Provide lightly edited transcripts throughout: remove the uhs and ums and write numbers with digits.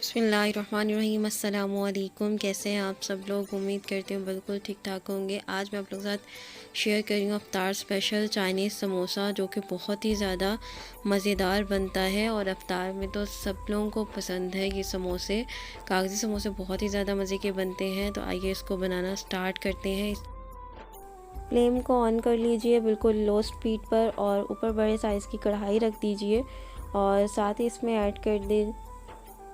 बिस्मिल्लाहिर्रहमानिर्रहीम। अस्सलामुअलैकुम। कैसे हैं आप सब लोग? उम्मीद करती हूँ बिल्कुल ठीक ठाक होंगे। आज मैं आप लोगों के साथ शेयर कर रही हूँ अफ्तार स्पेशल चाइनीज़ समोसा, जो कि बहुत ही ज़्यादा मज़ेदार बनता है और अफ्तार में तो सब लोगों को पसंद है। ये समोसे, कागज़ी समोसे बहुत ही ज़्यादा मज़े के बनते हैं। तो आइए इसको बनाना स्टार्ट करते हैं। फ्लेम को ऑन कर लीजिए बिल्कुल लो स्पीड पर और ऊपर बड़े साइज़ की कढ़ाई रख दीजिए और साथ ही इसमें ऐड कर दें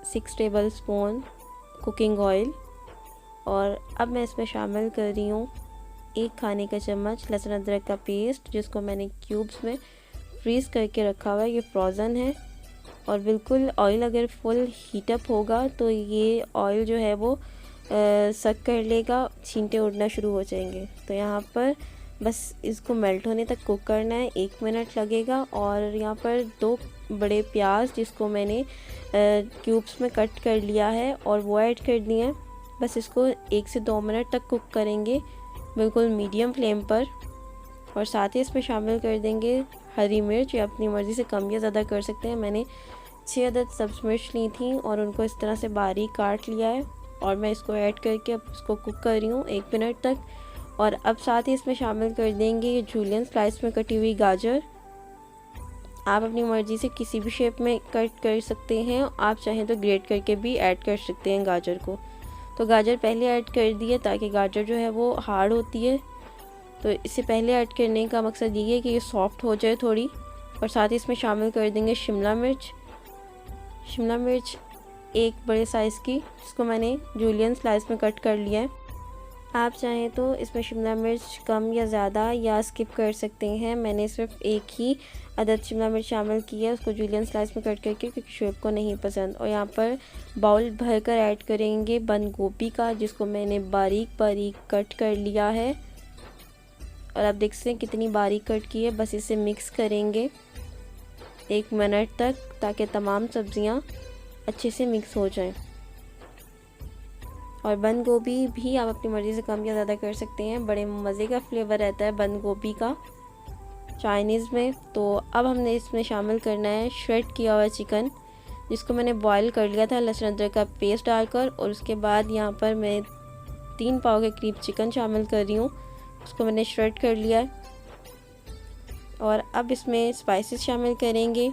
6 टेबल स्पून कुकिंग ऑयल। और अब मैं इसमें शामिल कर रही हूँ 1 खाने का चम्मच लहसुन अदरक का पेस्ट, जिसको मैंने क्यूब्स में फ्रीज़ करके रखा हुआ है। ये फ्रोज़न है और बिल्कुल ऑयल अगर फुल हीटअप होगा तो ये ऑयल जो है वो सक कर लेगा, छींटे उड़ना शुरू हो जाएंगे। तो यहाँ पर बस इसको मेल्ट होने तक कुक करना है, 1 मिनट लगेगा। और यहाँ पर 2 बड़े प्याज जिसको मैंने क्यूब्स में कट कर लिया है और वो ऐड कर दिए हैं। बस इसको 1 से 2 मिनट तक कुक करेंगे बिल्कुल मीडियम फ्लेम पर। और साथ ही इसमें शामिल कर देंगे हरी मिर्च, या अपनी मर्ज़ी से कम या ज़्यादा कर सकते हैं। मैंने 6 अदद सब्ज़ मिर्च ली थी और उनको इस तरह से बारीक काट लिया है और मैं इसको ऐड करके अब इसको कुक कर रही हूँ 1 मिनट तक। और अब साथ ही इसमें शामिल कर देंगे ये जूलियन स्लाइस में कटी हुई गाजर। आप अपनी मर्ज़ी से किसी भी शेप में कट कर सकते हैं, आप चाहें तो ग्रेट करके भी ऐड कर सकते हैं गाजर को। तो गाजर पहले ऐड कर दिए ताकि गाजर जो है वो हार्ड होती है, तो इसे पहले ऐड करने का मकसद ये है कि ये सॉफ्ट हो जाए थोड़ी। और साथ ही इसमें शामिल कर देंगे शिमला मिर्च 1 बड़े साइज़ की, जिसको मैंने जूलियन स्लाइस में कट कर लिया है। आप चाहें तो इसमें शिमला मिर्च कम या ज़्यादा या स्किप कर सकते हैं। मैंने सिर्फ 1 ही अदद शिमला मिर्च शामिल की है, उसको जूलियन स्लाइस में कट करके, क्योंकि शुएब को नहीं पसंद। और यहाँ पर बाउल भरकर ऐड करेंगे बंद गोभी का, जिसको मैंने बारीक बारीक कट कर लिया है। और आप देख सकते हैं कितनी बारीक कट की है। बस इसे मिक्स करेंगे 1 मिनट तक ताकि तमाम सब्ज़ियाँ अच्छे से मिक्स हो जाएं। और बंद गोभी भी आप अपनी मर्ज़ी से कम या ज़्यादा कर सकते हैं। बड़े मज़े का फ्लेवर रहता है बंद गोभी का चाइनीज़ में। तो अब हमने इसमें शामिल करना है श्रेड किया हुआ चिकन, जिसको मैंने बॉईल कर लिया था लहसुन अदरक का पेस्ट डालकर। और उसके बाद यहाँ पर मैं 3 पाव के करीब चिकन शामिल कर रही हूँ, उसको मैंने श्रेड कर लिया है। और अब इसमें स्पाइसेस शामिल करेंगे,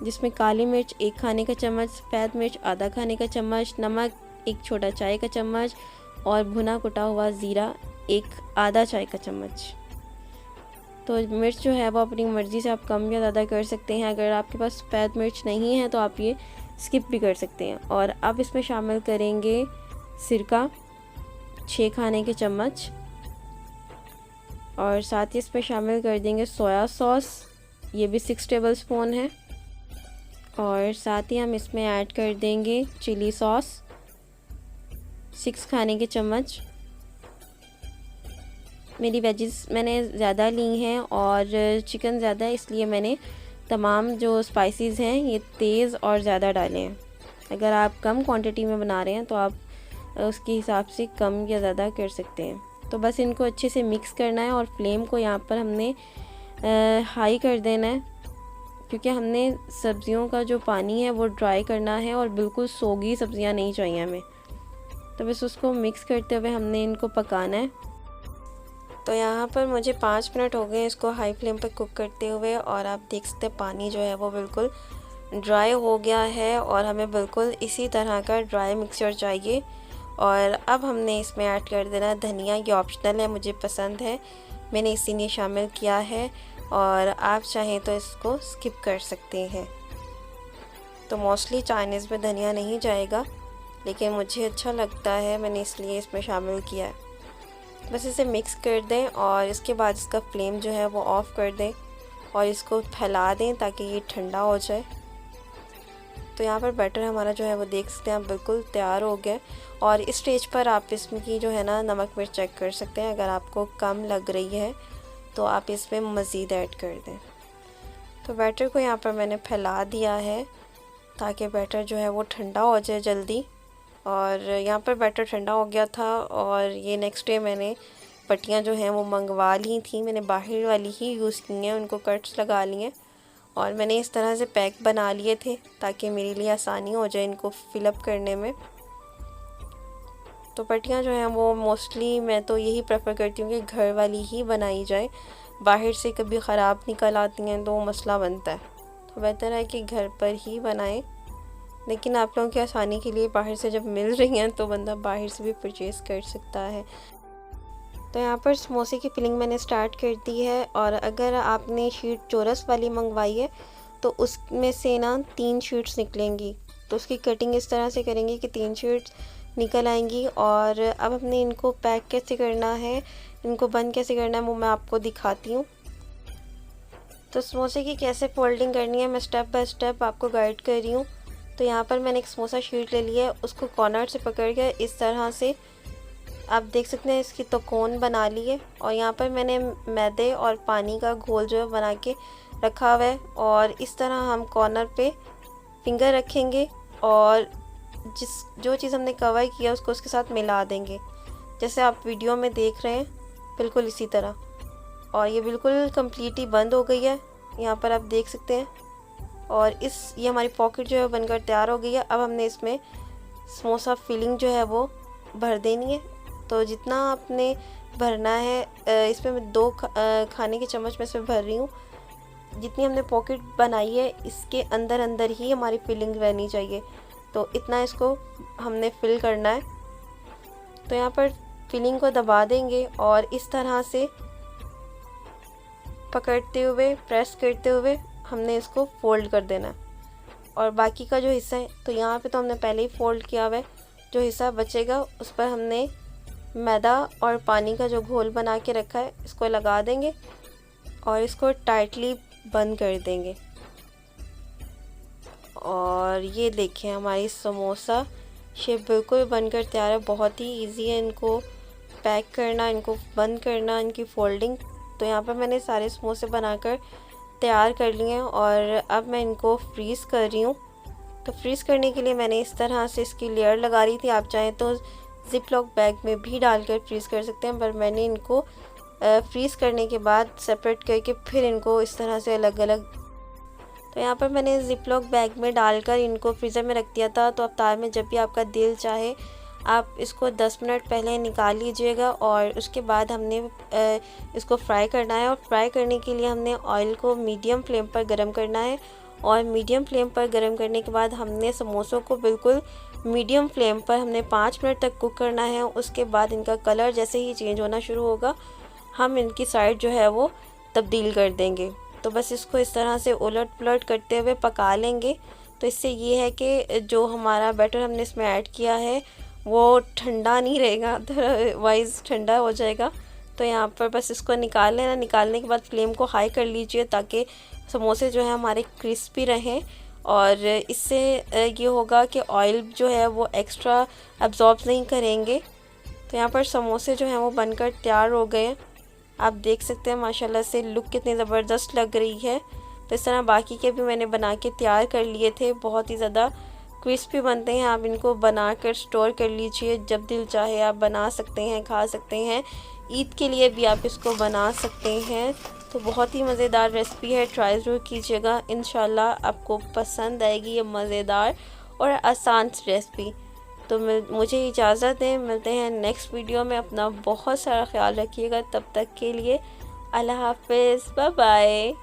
जिसमें काली मिर्च 1 खाने का चम्मच, सफ़ेद मिर्च आधा खाने का चम्मच, नमक 1 छोटा चाय का चम्मच और भुना कुटा हुआ ज़ीरा 1 आधा चाय का चम्मच। तो मिर्च जो है वो अपनी मर्ज़ी से आप कम या ज़्यादा कर सकते हैं। अगर आपके पास सफ़ेद मिर्च नहीं है तो आप ये स्किप भी कर सकते हैं। और अब इसमें शामिल करेंगे सिरका 6 खाने के चम्मच और साथ ही इसमें शामिल कर देंगे सोया सॉस, ये भी 6 टेबल स्पून है। और साथ ही हम इसमें ऐड कर देंगे चिली सॉस 6 खाने के चम्मच। मेरी वेजिस मैंने ज़्यादा ली हैं और चिकन ज़्यादा है, इसलिए मैंने तमाम जो स्पाइसेस हैं ये तेज़ और ज़्यादा डाले हैं। अगर आप कम क्वांटिटी में बना रहे हैं तो आप उसके हिसाब से कम या ज़्यादा कर सकते हैं। तो बस इनको अच्छे से मिक्स करना है और फ्लेम को यहाँ पर हमने हाई कर देना है, क्योंकि हमने सब्ज़ियों का जो पानी है वो ड्राई करना है और बिल्कुल सोगी सब्ज़ियाँ नहीं चाहिए हमें। तो बस उसको मिक्स करते हुए हमने इनको पकाना है। तो यहाँ पर मुझे 5 मिनट हो गए इसको हाई फ्लेम पर कुक करते हुए और आप देख सकते हैं पानी जो है वो बिल्कुल ड्राई हो गया है और हमें बिल्कुल इसी तरह का ड्राई मिक्सचर चाहिए। और अब हमने इसमें ऐड कर देना धनिया, ये ऑप्शनल है, मुझे पसंद है, मैंने इसीलिए शामिल किया है और आप चाहें तो इसको स्किप कर सकते हैं। तो मोस्टली चाइनीज़ में धनिया नहीं जाएगा, लेकिन मुझे अच्छा लगता है, मैंने इसलिए इसमें शामिल किया है। बस इसे मिक्स कर दें और इसके बाद इसका फ्लेम जो है वो ऑफ़ कर दें और इसको फैला दें ताकि ये ठंडा हो जाए। तो यहाँ पर बैटर हमारा जो है वो देख सकते हैं आप बिल्कुल तैयार हो गया। और इस स्टेज पर आप इसमें की जो है ना नमक मिर्च चेक कर सकते हैं। अगर आपको कम लग रही है तो आप इसमें मज़ीद ऐड कर दें। तो बैटर को यहाँ पर मैंने फैला दिया है ताकि बैटर जो है वो ठंडा हो जाए जल्दी। और यहाँ पर बैटर ठंडा हो गया था और ये नेक्स्ट डे मैंने पट्टियाँ जो हैं वो मंगवा ली थी, मैंने बाहर वाली ही यूज़ की हैं, उनको कट्स लगा लिए और मैंने इस तरह से पैक बना लिए थे ताकि मेरे लिए आसानी हो जाए इनको फिलअप करने में। तो पट्टियाँ जो हैं वो मोस्टली मैं तो यही प्रेफर करती हूँ कि घर वाली ही बनाई जाए, बाहर से कभी ख़राब निकल आती हैं तो मसला बनता है। तो बेहतर है कि घर पर ही बनाएं, लेकिन आप लोगों की आसानी के लिए बाहर से जब मिल रही हैं तो बंदा बाहर से भी परचेज़ कर सकता है। तो यहाँ पर समोसे की फिलिंग मैंने स्टार्ट कर दी है, और अगर आपने शीट चौरस वाली मंगवाई है तो उसमें से ना 3 शीट्स निकलेंगी। तो उसकी कटिंग इस तरह से करेंगे कि 3 शीट्स निकल आएंगी। और अब हमने इनको पैक कैसे करना है, इनको बंद कैसे करना है, वो मैं आपको दिखाती हूँ। तो समोसे की कैसे फोल्डिंग करनी है मैं स्टेप बाय स्टेप आपको गाइड कर रही हूँ। तो यहाँ पर मैंने एक समोसा शीट ले लिया है, उसको कॉर्नर से पकड़ के इस तरह से आप देख सकते हैं इसकी तो कोन बना ली है। और यहाँ पर मैंने मैदे और पानी का घोल जो है बना के रखा हुआ है, और इस तरह हम कॉर्नर पे फिंगर रखेंगे और जो चीज़ हमने कवर किया उसको उसके साथ मिला देंगे, जैसे आप वीडियो में देख रहे हैं बिल्कुल इसी तरह। और ये बिल्कुल कम्प्लीटली बंद हो गई है, यहाँ पर आप देख सकते हैं। और ये हमारी पॉकेट जो है बनकर तैयार हो गई है। अब हमने इसमें समोसा फिलिंग जो है वो भर देनी है। तो जितना आपने भरना है, इसमें मैं 2 खाने के चम्मच में इसमें भर रही हूँ। जितनी हमने पॉकेट बनाई है इसके अंदर अंदर ही हमारी फिलिंग रहनी चाहिए, तो इतना इसको हमने फिल करना है। तो यहाँ पर फिलिंग को दबा देंगे और इस तरह से पकड़ते हुए प्रेस करते हुए हमने इसको फोल्ड कर देना है। और बाकी का जो हिस्सा है, तो यहाँ पे तो हमने पहले ही फोल्ड किया हुआ है, जो हिस्सा बचेगा उस पर हमने मैदा और पानी का जो घोल बना के रखा है इसको लगा देंगे और इसको टाइटली बंद कर देंगे। और ये देखें हमारी समोसा शेप बिल्कुल बनकर तैयार है। बहुत ही इजी है इनको पैक करना, इनको बंद करना, इनकी फोल्डिंग। तो यहाँ पर मैंने सारे समोसे बनाकर तैयार कर लिए हैं और अब मैं इनको फ्रीज़ कर रही हूँ। तो फ्रीज़ करने के लिए मैंने इस तरह से इसकी लेयर लगा रही थी। आप चाहें तो ज़िप लॉक बैग में भी डालकर फ्रीज़ कर सकते हैं, पर मैंने इनको फ्रीज़ करने के बाद सेपरेट करके फिर इनको इस तरह से अलग अलग। तो यहाँ पर मैंने ज़िप लॉक बैग में डालकर इनको फ्रीज़र में रख दिया था। तो अवतार में जब भी आपका दिल चाहे आप इसको 10 मिनट पहले निकाल लीजिएगा, और उसके बाद हमने इसको फ्राई करना है। और फ्राई करने के लिए हमने ऑयल को मीडियम फ्लेम पर गर्म करना है, और मीडियम फ्लेम पर गर्म करने के बाद हमने समोसों को बिल्कुल मीडियम फ्लेम पर हमने 5 मिनट तक कुक करना है। उसके बाद इनका कलर जैसे ही चेंज होना शुरू होगा हम इनकी साइड जो है वो तब्दील कर देंगे। तो बस इसको इस तरह से उलट पुलट करते हुए पका लेंगे। तो इससे ये है कि जो हमारा बैटर हमने इसमें ऐड किया है वो ठंडा नहीं रहेगा, अदरवाइज़ ठंडा हो जाएगा। तो यहाँ पर बस इसको निकाल लेना। निकालने के बाद फ्लेम को हाई कर लीजिए ताकि समोसे जो है हमारे क्रिस्पी रहें, और इससे ये होगा कि ऑयल जो है वो एक्स्ट्रा एब्जॉर्ब नहीं करेंगे। तो यहाँ पर समोसे जो हैं वो बनकर तैयार हो गए हैं। आप देख सकते हैं माशाल्लाह से लुक कितनी ज़बरदस्त लग रही है। तो इस तरह बाकी के भी मैंने बना के तैयार कर लिए थे, बहुत ही ज़्यादा क्रिस्पी बनते हैं। आप इनको बना कर स्टोर कर लीजिए, जब दिल चाहे आप बना सकते हैं, खा सकते हैं। ईद के लिए भी आप इसको बना सकते हैं। तो बहुत ही मज़ेदार रेसिपी है, ट्राई ज़रूर कीजिएगा। इंशाल्लाह आपको पसंद आएगी ये मज़ेदार और आसान रेसिपी। तो मुझे इजाज़त दें, मिलते हैं नेक्स्ट वीडियो में। अपना बहुत सारा ख्याल रखिएगा, तब तक के लिए अल्लाह हाफ़िज़, बाय बाय।